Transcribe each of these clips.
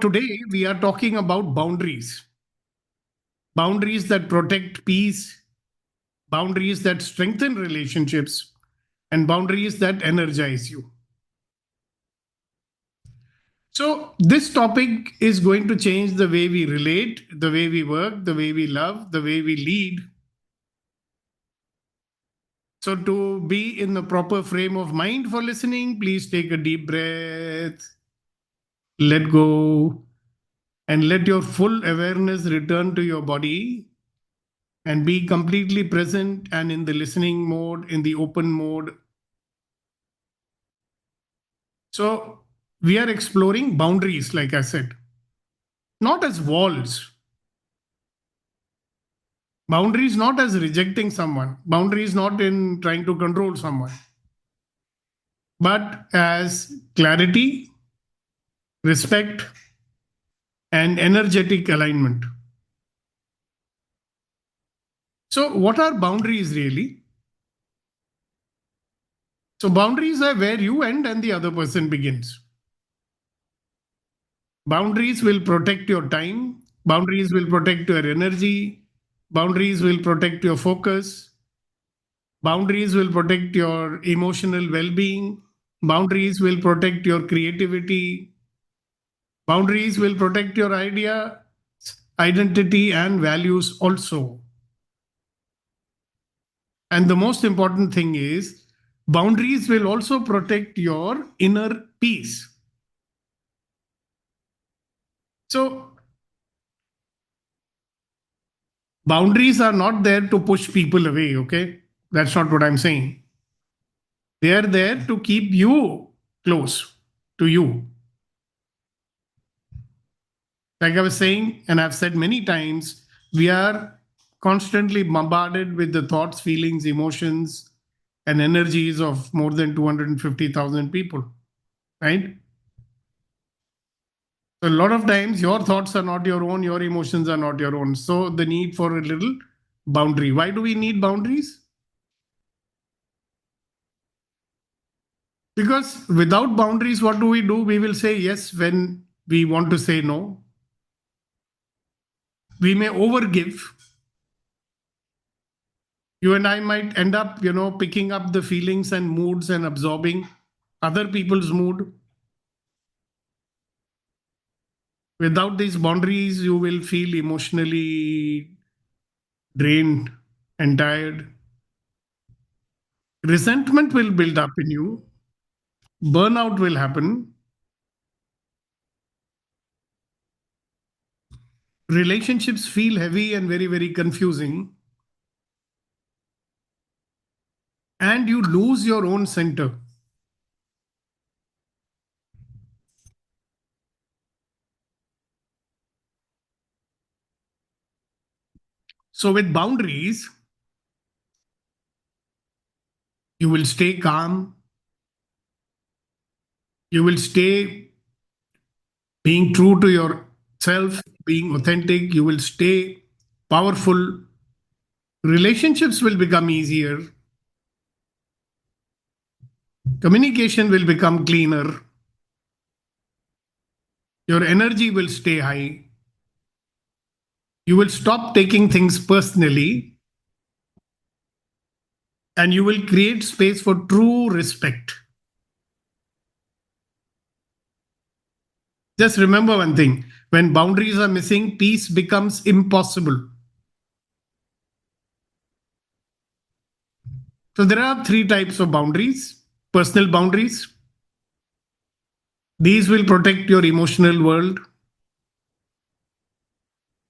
today we are talking about boundaries. Boundaries that protect peace, boundaries that strengthen relationships, and boundaries that energize you. So, this topic is going to change the way we relate, the way we work, the way we love, the way we lead. So, to be in the proper frame of mind for listening, please take a deep breath, let go, and let your full awareness return to your body and be completely present and in the listening mode, in the open mode. So, we are exploring boundaries, like I said, not as walls. Boundaries not as rejecting someone, boundaries not in trying to control someone, but as clarity, respect, and energetic alignment. So, what are boundaries really? So, boundaries are where you end and the other person begins. Boundaries will protect your time, boundaries will protect your energy, boundaries will protect your focus, boundaries will protect your emotional well being, boundaries will protect your creativity, boundaries will protect your idea, identity, and values also. And the most important thing is, boundaries will also protect your inner peace. So, boundaries are not there to push people away, okay? That's not what I'm saying. They are there to keep you close to you. Like I was saying, and I've said many times, we are constantly bombarded with the thoughts, feelings, emotions, and energies of more than 250,000 people, right? So a lot of times your thoughts are not your own, your emotions are not your own. So the need for a little boundary. Why do we need boundaries? Because without boundaries, what do? We will say yes when we want to say no. We may overgive. You and I might end up, picking up the feelings and moods and absorbing other people's mood. Without these boundaries, you will feel emotionally drained and tired. Resentment will build up in you. Burnout will happen. Relationships feel heavy and very, very confusing. And you lose your own center. So, with boundaries, you will stay calm. You will stay being true to yourself, being authentic. You will stay powerful. Relationships will become easier. Communication will become cleaner. Your energy will stay high. You will stop taking things personally and you will create space for true respect. Just remember one thing, when boundaries are missing, peace becomes impossible. So, there are three types of boundaries: personal boundaries, these will protect your emotional world,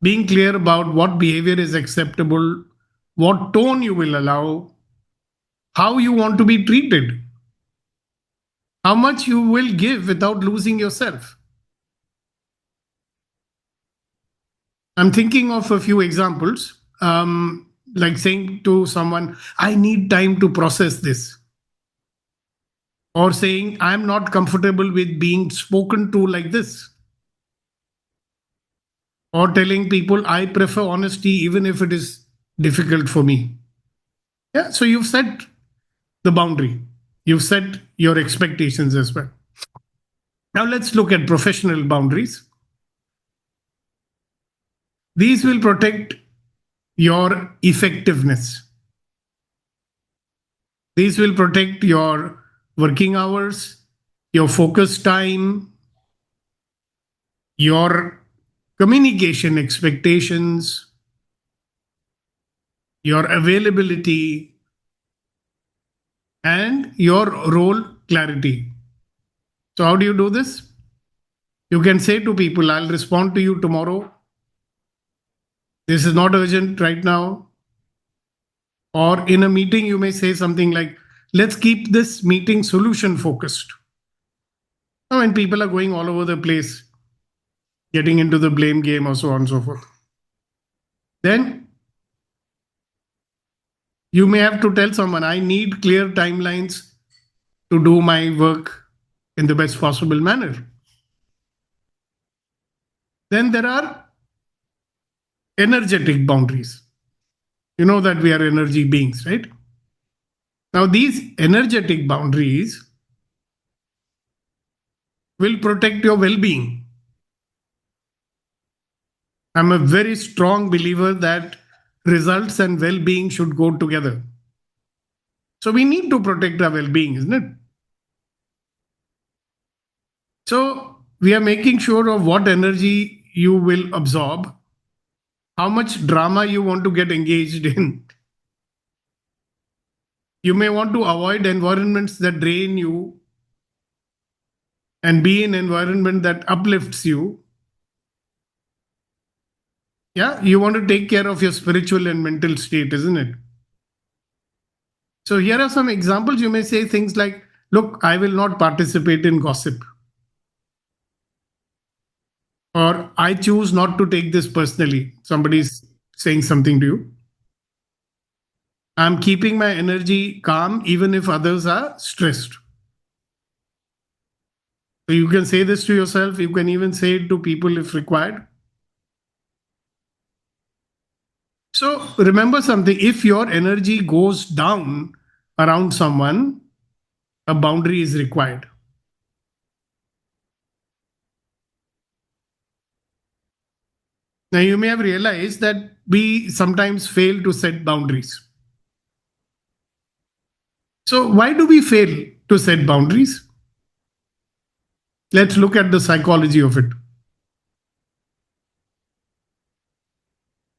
being clear about what behavior is acceptable, what tone you will allow, how you want to be treated, how much you will give without losing yourself. I'm thinking of a few examples, like saying to someone, I need time to process this. Or saying, I'm not comfortable with being spoken to like this. Or telling people, I prefer honesty even if it is difficult for me. Yeah, so you've set the boundary, you've set your expectations as well. Now let's look at professional boundaries. These will protect your effectiveness. These will protect your working hours, your focus time, your communication expectations, your availability, and your role clarity. So, how do you do this? You can say to people, I'll respond to you tomorrow. This is not urgent right now. Or in a meeting, you may say something like, let's keep this meeting solution focused. Now, when people are going all over the place, getting into the blame game or so on and so forth, then you may have to tell someone, I need clear timelines to do my work in the best possible manner. Then there are energetic boundaries. You know that we are energy beings, right? Now, these energetic boundaries will protect your well being. I'm a very strong believer that results and well being should go together. So, we need to protect our well being, isn't it? So, we are making sure of what energy you will absorb, how much drama you want to get engaged in. You may want to avoid environments that drain you and be in an environment that uplifts you. Yeah, you want to take care of your spiritual and mental state, isn't it? So, here are some examples. You may say things like, look, I will not participate in gossip. Or I choose not to take this personally. Somebody's saying something to you. I'm keeping my energy calm even if others are stressed. So you can say this to yourself. You can even say it to people if required. So remember something, if your energy goes down around someone, a boundary is required. Now, you may have realized that we sometimes fail to set boundaries. So, why do we fail to set boundaries? Let's look at the psychology of it.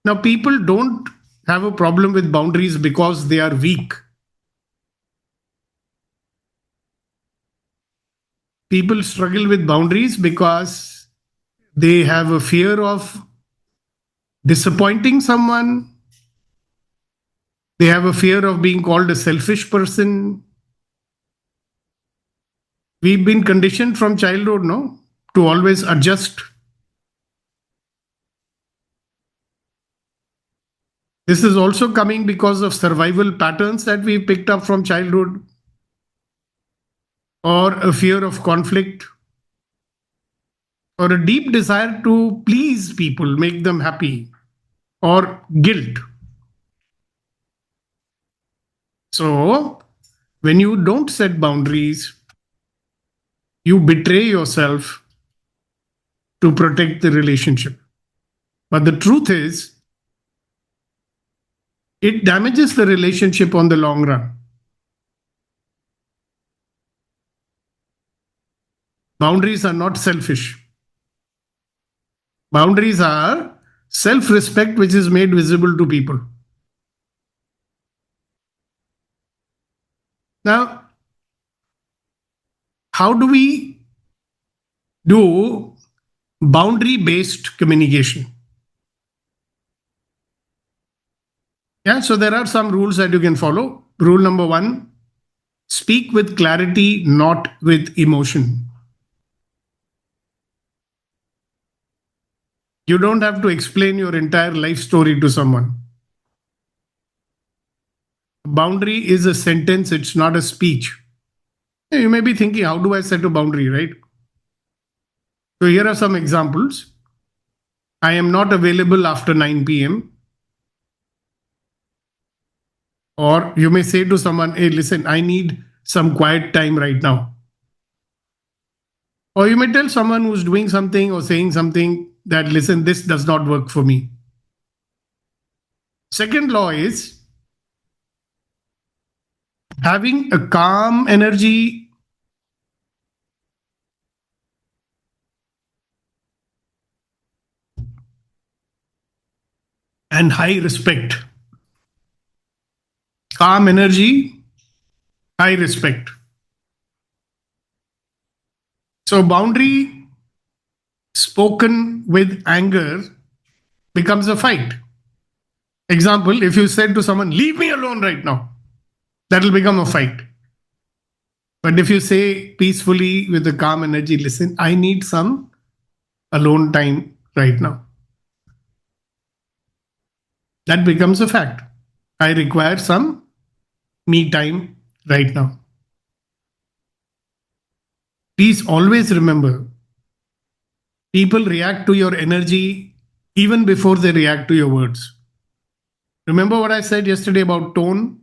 Now, people don't have a problem with boundaries because they are weak. People struggle with boundaries because they have a fear of disappointing someone. They have a fear of being called a selfish person. We've been conditioned from childhood, no, to always adjust. This is also coming because of survival patterns that we picked up from childhood, or a fear of conflict, or a deep desire to please people, make them happy, or guilt. So, when you don't set boundaries, you betray yourself to protect the relationship. But the truth is, it damages the relationship on the long run. Boundaries are not selfish. Boundaries are self respect, which is made visible to people. Now, how do we do boundary based communication? Yeah, so there are some rules that you can follow. Rule number one, speak with clarity, not with emotion. You don't have to explain your entire life story to someone. Boundary is a sentence, it's not a speech. You may be thinking, how do I set a boundary, right? So here are some examples. I am not available after 9 p.m. Or you may say to someone, hey, listen, I need some quiet time right now. Or you may tell someone who's doing something or saying something that, listen, this does not work for me. Second law is having a calm energy and high respect. Calm energy, high respect. So, boundary spoken with anger becomes a fight. Example, if you said to someone, leave me alone right now, that will become a fight. But if you say peacefully with a calm energy, listen, I need some alone time right now, that becomes a fact. I require some me time right now. Please always remember, people react to your energy even before they react to your words. Remember what I said yesterday about tone,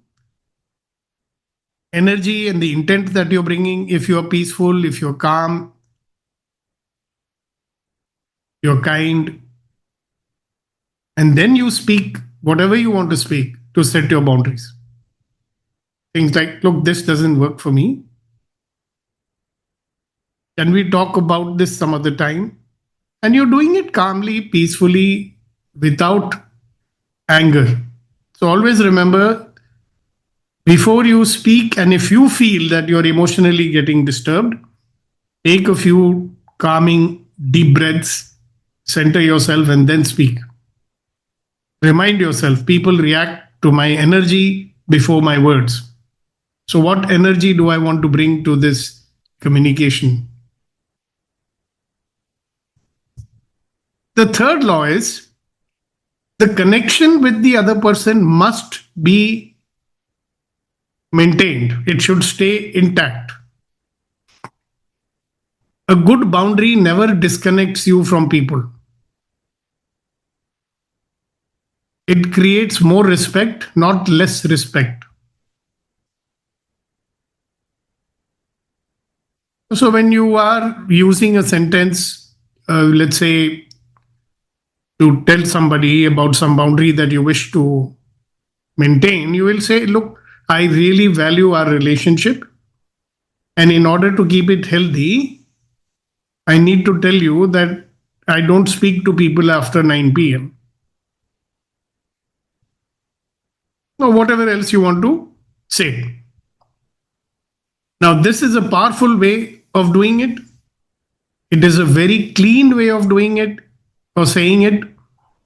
energy, and the intent that you're bringing. If you're peaceful, if you're calm, you're kind, and then you speak whatever you want to speak to set your boundaries. Things like, look, this doesn't work for me. Can we talk about this some other time? And you're doing it calmly, peacefully, without anger. So always remember, before you speak, and if you feel that you're emotionally getting disturbed, take a few calming, deep breaths, center yourself, and then speak. Remind yourself, people react to my energy before my words. So, what energy do I want to bring to this communication? The third law is the connection with the other person must be maintained, it should stay intact. A good boundary never disconnects you from people. It creates more respect, not less respect. So, when you are using a sentence, let's say, to tell somebody about some boundary that you wish to maintain, you will say, look, I really value our relationship. And in order to keep it healthy, I need to tell you that I don't speak to people after 9 p.m. or whatever else you want to say. Now, this is a powerful way of doing it. It is a very clean way of doing it or saying it.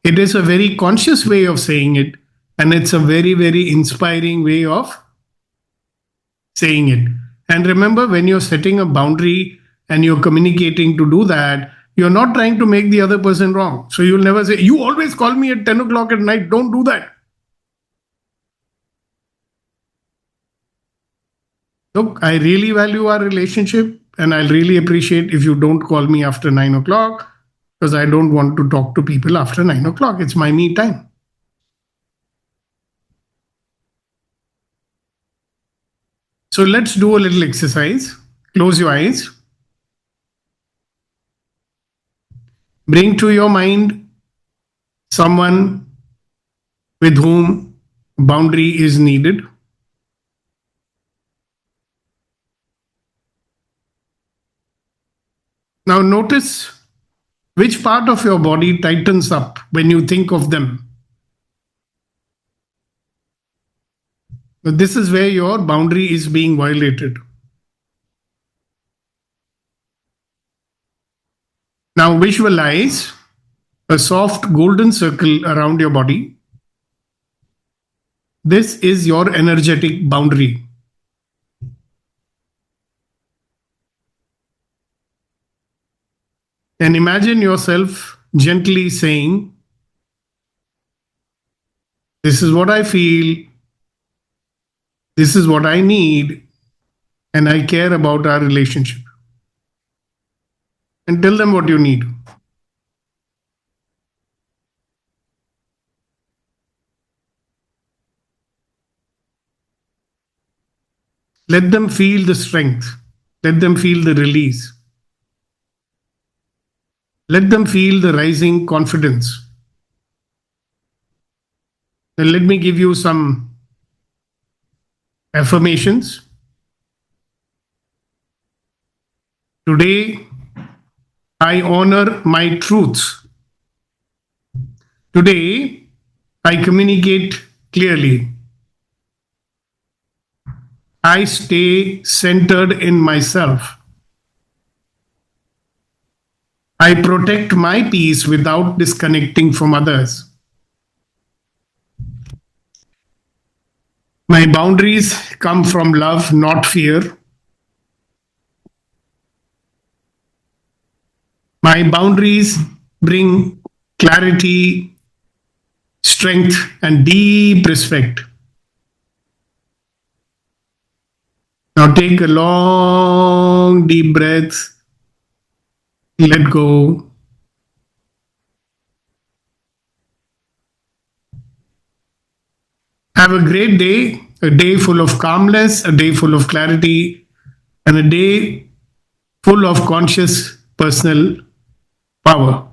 It is a very conscious way of saying it. And it's a very, very inspiring way of saying it. And remember, when you're setting a boundary and you're communicating to do that, you're not trying to make the other person wrong. So you'll never say, you always call me at 10 o'clock at night. Don't do that. Look, I really value our relationship and I'll really appreciate if you don't call me after 9 o'clock because I don't want to talk to people after 9 o'clock. It's my me time. So let's do a little exercise. Close your eyes. Bring to your mind someone with whom boundary is needed. Now notice which part of your body tightens up when you think of them. This is where your boundary is being violated. Now visualize a soft golden circle around your body. This is your energetic boundary. And imagine yourself gently saying, this is what I feel, this is what I need, and I care about our relationship. And tell them what you need. Let them feel the strength. Let them feel the release. Let them feel the rising confidence. Then let me give you some affirmations. Today, I honor my truths. Today, I communicate clearly. I stay centered in myself. I protect my peace without disconnecting from others. My boundaries come from love, not fear. My boundaries bring clarity, strength, and deep respect. Now take a long, deep breath. Let go. Have a great day, a day full of calmness, a day full of clarity, and a day full of conscious personal power.